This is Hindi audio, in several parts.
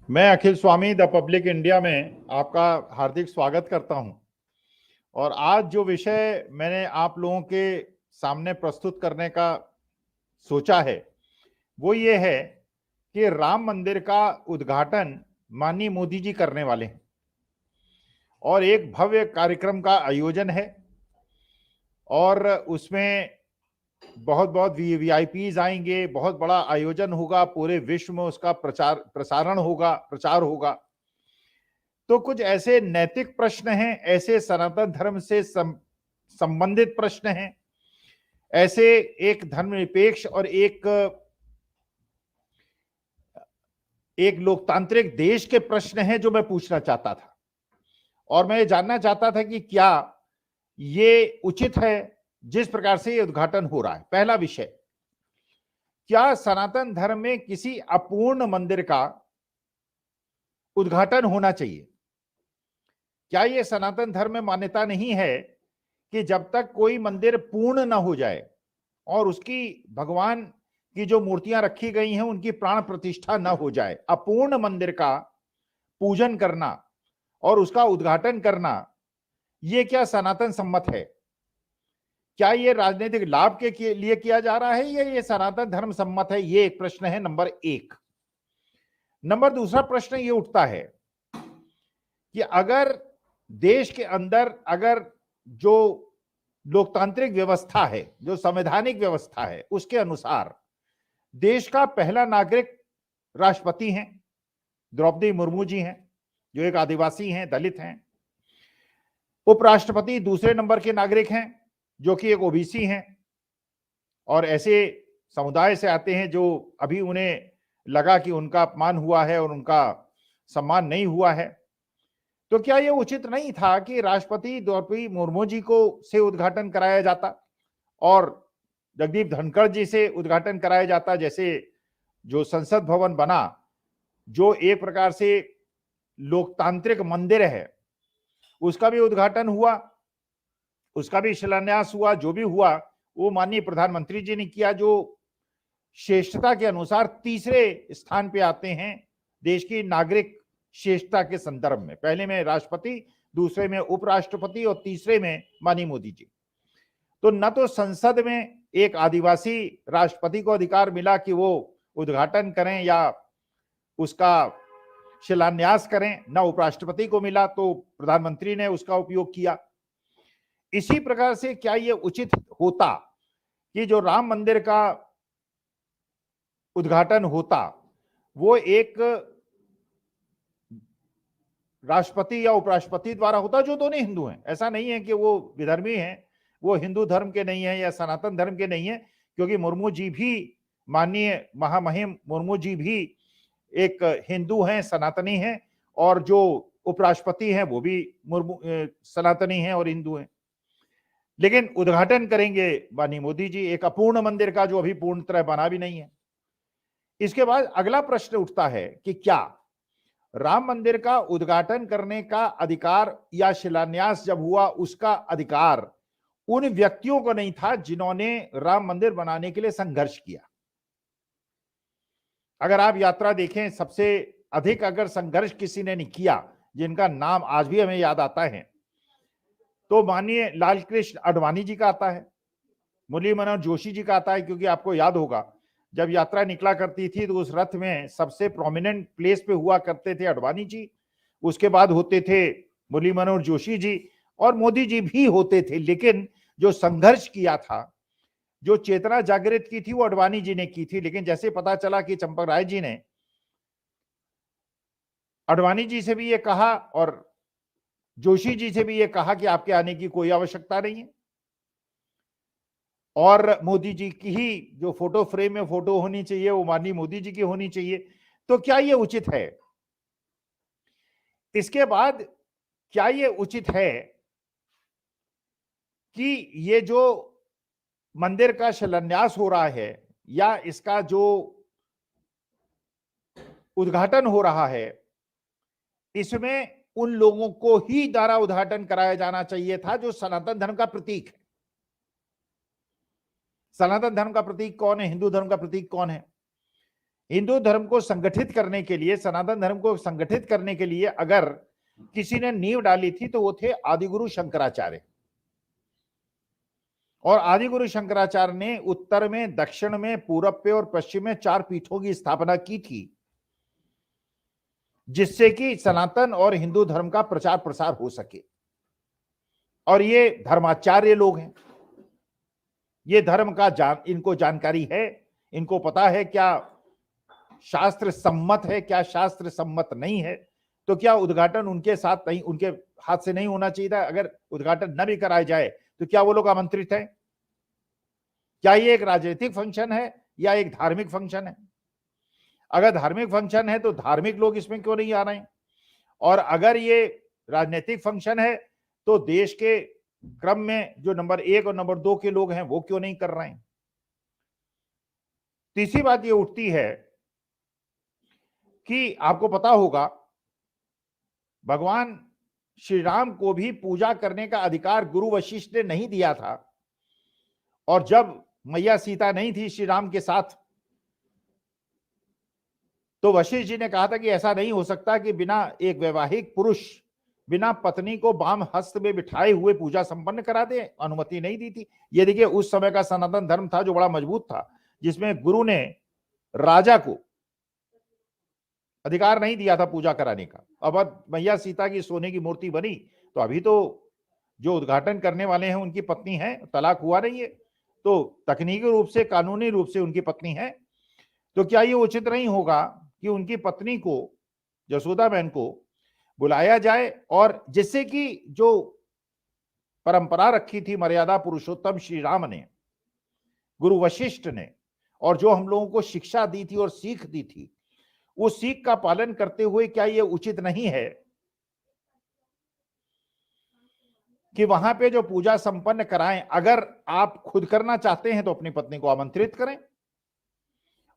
मैं अखिल स्वामी द पब्लिक इंडिया में आपका हार्दिक स्वागत करता हूं। और आज जो विषय मैंने आप लोगों के सामने प्रस्तुत करने का सोचा है वो ये है कि राम मंदिर का उद्घाटन माननीय मोदी जी करने वाले हैं और एक भव्य कार्यक्रम का आयोजन है और उसमें बहुत बहुत वीआईपीज आएंगे, बहुत बड़ा आयोजन होगा, पूरे विश्व में उसका प्रचार होगा। तो कुछ ऐसे नैतिक प्रश्न हैं, ऐसे सनातन धर्म से संबंधित प्रश्न हैं, ऐसे एक धर्मनिरपेक्ष और एक लोकतांत्रिक देश के प्रश्न हैं जो मैं पूछना चाहता था। और मैं ये जानना चाहता था कि क्या ये उचित है जिस प्रकार से ये उद्घाटन हो रहा है। पहला विषय, क्या सनातन धर्म में किसी अपूर्ण मंदिर का उद्घाटन होना चाहिए? क्या ये सनातन धर्म में मान्यता नहीं है कि जब तक कोई मंदिर पूर्ण ना हो जाए और उसकी भगवान की जो मूर्तियां रखी गई हैं उनकी प्राण प्रतिष्ठा ना हो जाए, अपूर्ण मंदिर का पूजन करना और उसका उद्घाटन करना, ये क्या सनातन सम्मत है? क्या ये राजनीतिक लाभ के लिए किया जा रहा है या ये सनातन धर्म सम्मत है? ये एक प्रश्न है, नंबर एक। नंबर दूसरा प्रश्न ये उठता है कि अगर देश के अंदर अगर जो लोकतांत्रिक व्यवस्था है, जो संवैधानिक व्यवस्था है, उसके अनुसार देश का पहला नागरिक राष्ट्रपति हैं, द्रौपदी मुर्मू जी हैं, जो एक आदिवासी हैं, दलित हैं। उपराष्ट्रपति दूसरे नंबर के नागरिक हैं, जो कि एक ओबीसी हैं और ऐसे समुदाय से आते हैं जो अभी उन्हें लगा कि उनका अपमान हुआ है और उनका सम्मान नहीं हुआ है। तो क्या यह उचित नहीं था कि राष्ट्रपति द्रौपदी मुर्मू जी को से उद्घाटन कराया जाता और जगदीप धनखड़ जी से उद्घाटन कराया जाता? जैसे जो संसद भवन बना, जो एक प्रकार से लोकतांत्रिक मंदिर है, उसका भी उद्घाटन हुआ, उसका भी शिलान्यास हुआ। जो भी हुआ वो माननीय प्रधानमंत्री जी ने किया, जो श्रेष्ठता के अनुसार तीसरे स्थान पे आते हैं देश की नागरिक श्रेष्ठता के संदर्भ में। पहले में राष्ट्रपति, दूसरे में उपराष्ट्रपति और तीसरे में माननीय मोदी जी। तो न तो संसद में एक आदिवासी राष्ट्रपति को अधिकार मिला कि वो उद्घाटन करें या उसका शिलान्यास करें, न उपराष्ट्रपति को मिला तो प्रधानमंत्री ने उसका उपयोग किया। इसी प्रकार से क्या यह उचित होता कि जो राम मंदिर का उद्घाटन होता वो एक राष्ट्रपति या उपराष्ट्रपति द्वारा होता, जो दोनों हिंदू हैं? ऐसा नहीं है कि वो विधर्मी हैं, वो हिंदू धर्म के नहीं है या सनातन धर्म के नहीं है, क्योंकि मुर्मू जी भी, माननीय महामहिम मुर्मू जी भी एक हिंदू हैं, सनातनी हैं, और जो उपराष्ट्रपति हैं वो भी मुर्मू सनातनी हैं और हिंदू हैं। लेकिन उद्घाटन करेंगे माननीय मोदी जी एक अपूर्ण मंदिर का, जो अभी पूर्ण तरह बना भी नहीं है। इसके बाद अगला प्रश्न उठता है कि क्या राम मंदिर का उद्घाटन करने का अधिकार या शिलान्यास जब हुआ उसका अधिकार उन व्यक्तियों को नहीं था जिन्होंने राम मंदिर बनाने के लिए संघर्ष किया? अगर आप यात्रा देखें, सबसे अधिक अगर संघर्ष किसी ने नहीं किया, जिनका नाम आज भी हमें याद आता है, तो माननीय लालकृष्ण आडवाणी जी का आता है, मुरली मनोहर जोशी जी का आता है। क्योंकि आपको याद होगा जब यात्रा निकला करती थी तो उस रथ में सबसे प्रोमिनेंट प्लेस पे हुआ करते थे आडवाणी जी, उसके बाद होते थे मुरली मनोहर जोशी जी और मोदी जी भी होते थे। लेकिन जो संघर्ष किया था, जो चेतना जागृत की थी, वो आडवाणी जी ने की थी। लेकिन जैसे पता चला कि चंपक राय जी ने आडवाणी जी से भी ये कहा और जोशी जी से भी ये कहा कि आपके आने की कोई आवश्यकता नहीं है, और मोदी जी की ही जो फोटो फ्रेम में फोटो होनी चाहिए वो माननीय मोदी जी की होनी चाहिए। तो क्या ये उचित है? इसके बाद क्या ये उचित है कि ये जो मंदिर का शिलान्यास हो रहा है या इसका जो उद्घाटन हो रहा है, इसमें उन लोगों को ही द्वारा उद्घाटन कराया जाना चाहिए था जो सनातन धर्म का प्रतीक है? सनातन धर्म का प्रतीक कौन है? हिंदू धर्म का प्रतीक कौन है? हिंदू धर्म को संगठित करने के लिए, सनातन धर्म को संगठित करने के लिए अगर किसी ने नींव डाली थी तो वो थे आदिगुरु शंकराचार्य। और आदिगुरु शंकराचार्य ने उत्तर में, दक्षिण में, पूरब पे और पश्चिम में 4 पीठों की स्थापना की थी, जिससे कि सनातन और हिंदू धर्म का प्रचार प्रसार हो सके। और ये धर्माचार्य लोग हैं, ये धर्म का इनको जानकारी है, इनको पता है क्या शास्त्र सम्मत है, क्या शास्त्र सम्मत नहीं है। तो क्या उद्घाटन उनके साथ नहीं, उनके हाथ से नहीं होना चाहिए था? अगर उद्घाटन न भी कराया जाए तो क्या वो लोग आमंत्रित हैं? क्या ये एक राजनीतिक फंक्शन है या एक धार्मिक फंक्शन है? अगर धार्मिक फंक्शन है तो धार्मिक लोग इसमें क्यों नहीं आ रहे हैं? और अगर ये राजनीतिक फंक्शन है तो देश के क्रम में जो नंबर 1 और नंबर 2 के लोग हैं वो क्यों नहीं कर रहे हैं? तीसरी बात ये उठती है कि आपको पता होगा भगवान श्री राम को भी पूजा करने का अधिकार गुरु वशिष्ठ ने नहीं दिया था। और जब मैया सीता नहीं थी श्री राम के साथ, तो वशिष्ठ जी ने कहा था कि ऐसा नहीं हो सकता कि बिना एक वैवाहिक पुरुष बिना पत्नी को वाम हस्त में बिठाए हुए पूजा संपन्न करा दे। अनुमति नहीं दी थी। ये देखिए, उस समय का सनातन धर्म था जो बड़ा मजबूत था, जिसमें गुरु ने राजा को अधिकार नहीं दिया था पूजा कराने का। अब मैया सीता की सोने की मूर्ति बनी तो अभी तो जो उद्घाटन करने वाले हैं उनकी पत्नी है, तलाक हुआ नहीं है, तो तकनीकी रूप से, कानूनी रूप से उनकी पत्नी है। तो क्या ये उचित नहीं होगा कि उनकी पत्नी को, जसोदा बहन को बुलाया जाए, और जिससे कि जो परंपरा रखी थी मर्यादा पुरुषोत्तम श्री राम ने, गुरु वशिष्ठ ने, और जो हम लोगों को शिक्षा दी थी और सीख दी थी, उस सीख का पालन करते हुए क्या यह उचित नहीं है कि वहां पे जो पूजा संपन्न कराएं, अगर आप खुद करना चाहते हैं तो अपनी पत्नी को आमंत्रित करें,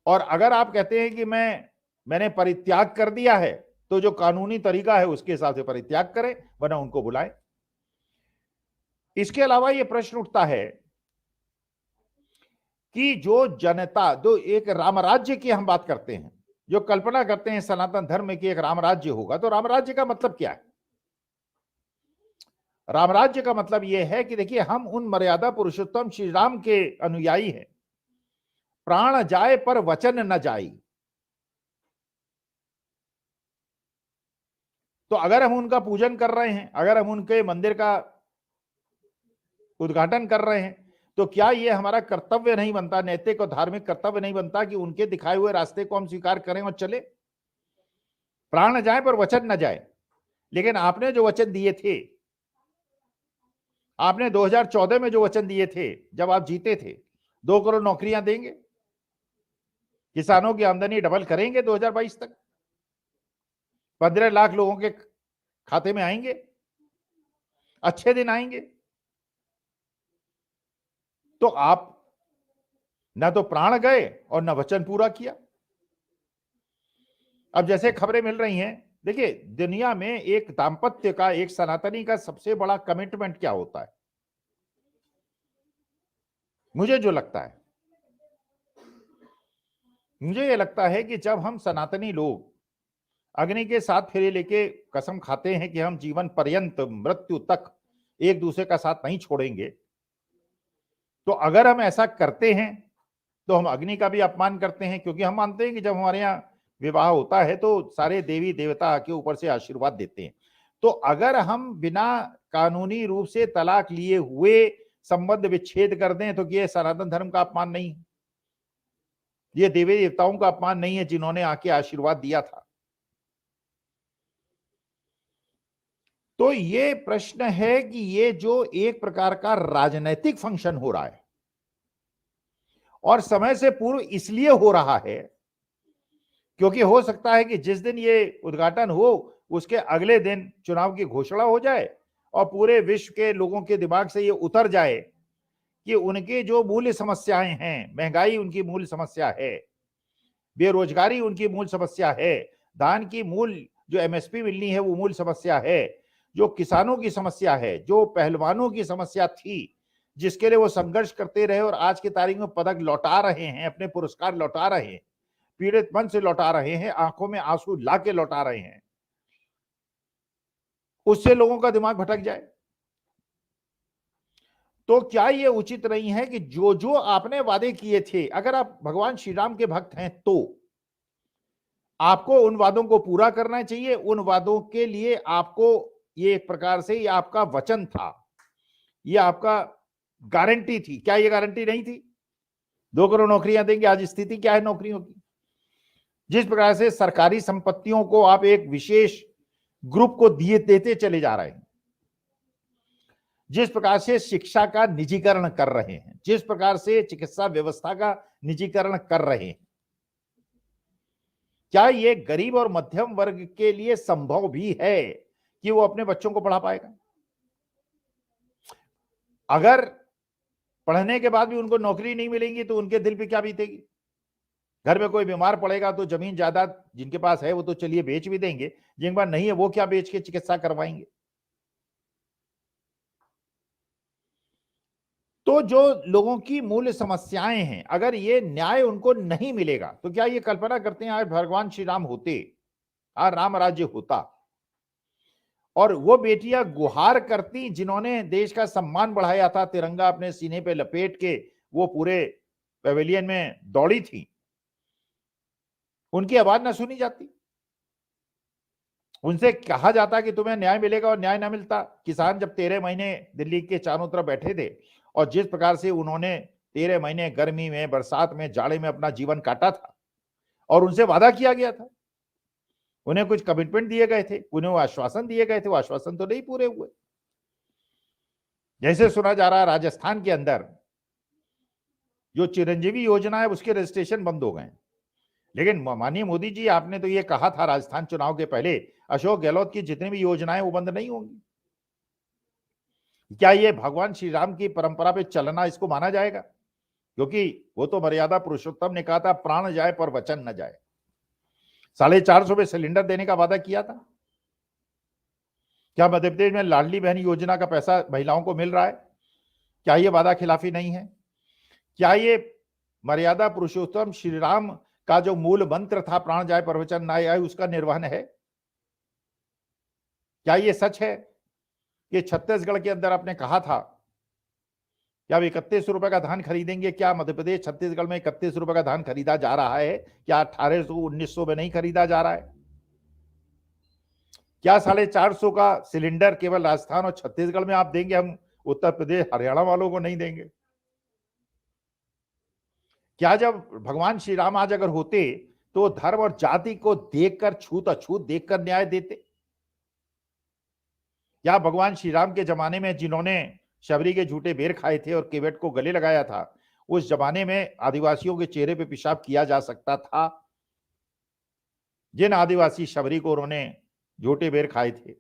और अगर आप कहते हैं कि मैंने परित्याग कर दिया है तो जो कानूनी तरीका है उसके हिसाब से परित्याग करें, वरना उनको बुलाएं। इसके अलावा यह प्रश्न उठता है कि जो जनता, जो एक रामराज्य की हम बात करते हैं, जो कल्पना करते हैं सनातन धर्म में कि एक रामराज्य होगा, तो रामराज्य का मतलब क्या है? रामराज्य का मतलब यह है कि देखिए, हम उन मर्यादा पुरुषोत्तम श्री राम के अनुयायी हैं। प्राण जाए पर वचन न जाई। तो अगर हम उनका पूजन कर रहे हैं, अगर हम उनके मंदिर का उद्घाटन कर रहे हैं, तो क्या यह हमारा कर्तव्य नहीं बनता, नैतिक और धार्मिक कर्तव्य नहीं बनता कि उनके दिखाए हुए रास्ते को हम स्वीकार करें और चले? प्राण जाए पर वचन न जाए। लेकिन आपने जो वचन दिए थे, आपने 2014 में जो वचन दिए थे जब आप जीते थे, 2 करोड़ नौकरियां देंगे, किसानों की आमदनी डबल करेंगे 2022 तक, 15 लाख लोगों के खाते में आएंगे, अच्छे दिन आएंगे, तो आप ना तो प्राण गए और ना वचन पूरा किया। अब जैसे खबरें मिल रही हैं, देखिए, दुनिया में एक दाम्पत्य का, एक सनातनी का सबसे बड़ा कमिटमेंट क्या होता है? मुझे ये लगता है कि जब हम सनातनी लोग अग्नि के साथ फेरे लेके कसम खाते हैं कि हम जीवन पर्यंत, मृत्यु तक एक दूसरे का साथ नहीं छोड़ेंगे, तो अगर हम ऐसा करते हैं तो हम अग्नि का भी अपमान करते हैं, क्योंकि हम मानते हैं कि जब हमारे यहाँ विवाह होता है तो सारे देवी देवता के ऊपर से आशीर्वाद देते हैं। तो अगर हम बिना कानूनी रूप से तलाक लिए हुए संबंध विच्छेद कर दें तो ये सनातन धर्म का अपमान नहीं है, ये देवी देवताओं का अपमान नहीं है जिन्होंने आके आशीर्वाद दिया था। तो ये प्रश्न है कि ये जो एक प्रकार का राजनीतिक फंक्शन हो रहा है, और समय से पूर्व इसलिए हो रहा है क्योंकि हो सकता है कि जिस दिन ये उद्घाटन हो उसके अगले दिन चुनाव की घोषणा हो जाए और पूरे विश्व के लोगों के दिमाग से ये उतर जाए कि उनके जो मूल समस्याएं हैं, महंगाई उनकी मूल समस्या है, बेरोजगारी उनकी मूल समस्या है, धान की मूल जो एमएसपी मिलनी है वो मूल समस्या है, जो किसानों की समस्या है, जो पहलवानों की समस्या थी जिसके लिए वो संघर्ष करते रहे और आज की तारीख में पदक लौटा रहे हैं, अपने पुरस्कार लौटा रहे हैं, पीड़ित मन से लौटा रहे हैं, आंखों में आंसू ला के लौटा रहे हैं, उससे लोगों का दिमाग भटक जाए। तो क्या ये उचित नहीं है कि जो जो आपने वादे किए थे, अगर आप भगवान श्री राम के भक्त हैं तो आपको उन वादों को पूरा करना चाहिए। उन वादों के लिए आपको, ये एक प्रकार से ये आपका वचन था, ये आपका गारंटी थी। क्या ये गारंटी नहीं थी? 2 करोड़ नौकरियां देंगे। आज स्थिति क्या है नौकरियों की? जिस प्रकार से सरकारी संपत्तियों को आप एक विशेष ग्रुप को दिए देते चले जा रहे हैं, जिस प्रकार से शिक्षा का निजीकरण कर रहे हैं, जिस प्रकार से चिकित्सा व्यवस्था का निजीकरण कर रहे हैं, क्या ये गरीब और मध्यम वर्ग के लिए संभव भी है कि वो अपने बच्चों को पढ़ा पाएगा? अगर पढ़ने के बाद भी उनको नौकरी नहीं मिलेगी तो उनके दिल पे क्या बीतेगी? घर में कोई बीमार पड़ेगा तो जमीन जायदाद जिनके पास है वो तो चलिए बेच भी देंगे, जिनके पास नहीं है वो क्या बेच के चिकित्सा करवाएंगे? तो जो लोगों की मूल समस्याएं हैं, अगर ये न्याय उनको नहीं मिलेगा तो क्या ये कल्पना करते हैं आज भगवान श्री राम होते, आज राम राज्य होता और वो बेटियां गुहार करती जिन्होंने देश का सम्मान बढ़ाया था, तिरंगा अपने सीने पे लपेट के वो पूरे पेविलियन में दौड़ी थी, उनकी आवाज ना सुनी जाती? उनसे कहा जाता कि तुम्हें न्याय मिलेगा और न्याय ना मिलता? किसान जब 13 महीने दिल्ली के चारों तरफ बैठे थे और जिस प्रकार से उन्होंने 13 महीने गर्मी में, बरसात में, जाड़े में अपना जीवन काटा था और उनसे वादा किया गया था, उन्हें कुछ कमिटमेंट दिए गए थे, उन्हें वो आश्वासन दिए गए थे, वो आश्वासन तो नहीं पूरे हुए। जैसे सुना जा रहा है राजस्थान के अंदर जो चिरंजीवी योजना है उसके रजिस्ट्रेशन बंद हो गए। लेकिन माननीय मोदी जी, आपने तो ये कहा था राजस्थान चुनाव के पहले अशोक गहलोत की जितनी भी योजनाएं वो बंद नहीं होंगी। क्या ये भगवान श्री राम की परंपरा पे चलना इसको माना जाएगा? क्योंकि वो तो मर्यादा पुरुषोत्तम ने कहा था प्राण जाए पर वचन न जाए। 450 पे सिलेंडर देने का वादा किया था। क्या मध्य प्रदेश में लाडली बहन योजना का पैसा महिलाओं को मिल रहा है? क्या ये वादा खिलाफी नहीं है? क्या ये मर्यादा पुरुषोत्तम श्री राम का जो मूल मंत्र था प्राण जाए पर वचन ना आए उसका निर्वहन है? क्या ये सच है कि छत्तीसगढ़ के अंदर आपने कहा था क्या 31 रुपए का धान खरीदेंगे? क्या मध्य प्रदेश छत्तीसगढ़ में 31 रुपए का धान खरीदा जा रहा है? क्या 1800-1900 में नहीं खरीदा जा रहा है? क्या 450 का सिलेंडर केवल राजस्थान और छत्तीसगढ़ में आप देंगे, हम उत्तर प्रदेश हरियाणा वालों को नहीं देंगे? क्या जब भगवान श्री राम आज अगर होते तो धर्म और जाति को देखकर, छूत अछूत देखकर न्याय देते? क्या भगवान श्री राम के जमाने में जिन्होंने शबरी के झूठे बेर खाए थे और केवट को गले लगाया था, उस जमाने में आदिवासियों के चेहरे पे पेशाब किया जा सकता था? जिन आदिवासी शबरी को उन्होंने झूठे बेर खाए थे,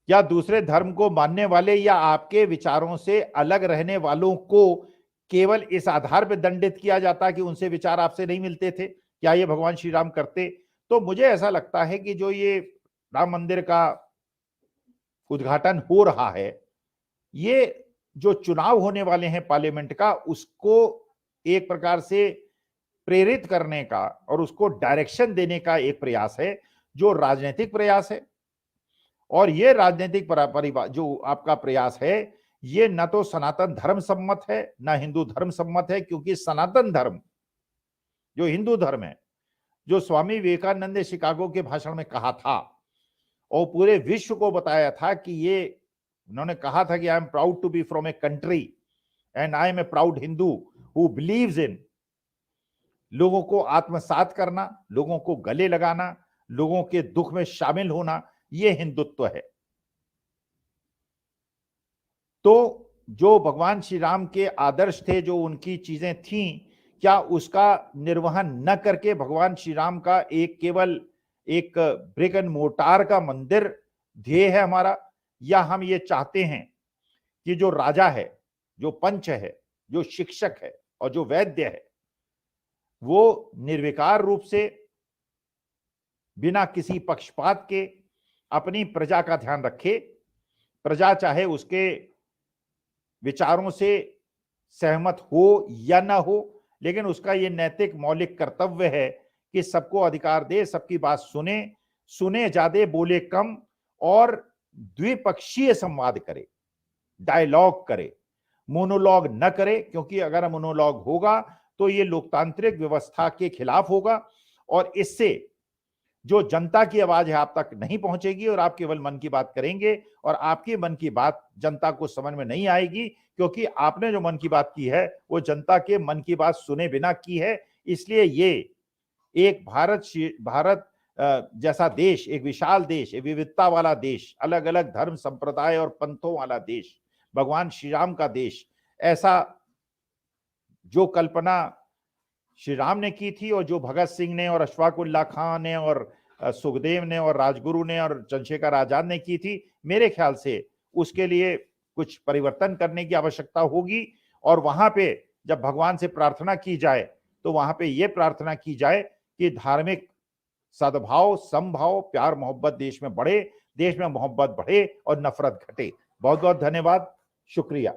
क्या दूसरे धर्म को मानने वाले या आपके विचारों से अलग रहने वालों को केवल इस आधार पर दंडित किया जाता कि उनसे विचार आपसे नहीं मिलते थे? क्या ये भगवान श्री राम करते? तो मुझे ऐसा लगता है कि जो ये राम मंदिर का उद्घाटन हो रहा है, ये जो चुनाव होने वाले हैं पार्लियामेंट का, उसको एक प्रकार से प्रेरित करने का और उसको डायरेक्शन देने का एक प्रयास है, जो राजनीतिक प्रयास है। और ये राजनीतिक जो आपका प्रयास है, ये न तो सनातन धर्म सम्मत है, न हिंदू धर्म सम्मत है, क्योंकि सनातन धर्म जो हिंदू धर्म है, जो स्वामी विवेकानंद ने शिकागो के भाषण में कहा था और पूरे विश्व को बताया था कि ये, उन्होंने कहा था कि I am proud to be from a country and I am a proud Hindu who believes in, लोगों को आत्मसात करना, लोगों को गले लगाना, लोगों के दुख में शामिल होना, ये हिंदुत्व है। तो जो भगवान श्री राम के आदर्श थे, जो उनकी चीजें थीं, क्या उसका निर्वहन न करके भगवान श्री राम का एक केवल एक ब्रिक एंड मोर्टार का मंदिर ध्येय है हमारा? या हम ये चाहते हैं कि जो राजा है, जो पंच है, जो शिक्षक है और जो वैद्य है, वो निर्विकार रूप से बिना किसी पक्षपात के अपनी प्रजा का ध्यान रखे? प्रजा चाहे उसके विचारों से सहमत हो या ना हो, लेकिन उसका ये नैतिक मौलिक कर्तव्य है कि सबको अधिकार दे, सबकी बात सुने, सुने ज्यादा बोले कम, और द्विपक्षीय संवाद करे, डायलॉग करे, मोनोलॉग न करे, क्योंकि अगर मोनोलॉग होगा तो ये लोकतांत्रिक व्यवस्था के खिलाफ होगा और इससे जो जनता की आवाज है आप तक नहीं पहुंचेगी और आप केवल मन की बात करेंगे और आपके मन की बात जनता को समझ में नहीं आएगी, क्योंकि आपने जो मन की बात की है वो जनता के मन की बात सुने बिना की है। इसलिए ये एक भारत जैसा देश, एक विशाल देश, एक विविधता वाला देश, अलग अलग धर्म संप्रदाय और पंथों वाला देश, भगवान श्री राम का देश, ऐसा जो कल्पना श्री राम ने की थी और जो भगत सिंह ने और अशफाक उल्लाह खां ने और सुखदेव ने और राजगुरु ने और चंद्रशेखर आजाद ने की थी, मेरे ख्याल से उसके लिए कुछ परिवर्तन करने की आवश्यकता होगी। और वहां पे जब भगवान से प्रार्थना की जाए तो वहां पे ये प्रार्थना की जाए कि धार्मिक सद्भाव, समभाव, प्यार मोहब्बत देश में बढ़े, देश में मोहब्बत बढ़े और नफरत घटे। बहुत बहुत धन्यवाद, शुक्रिया।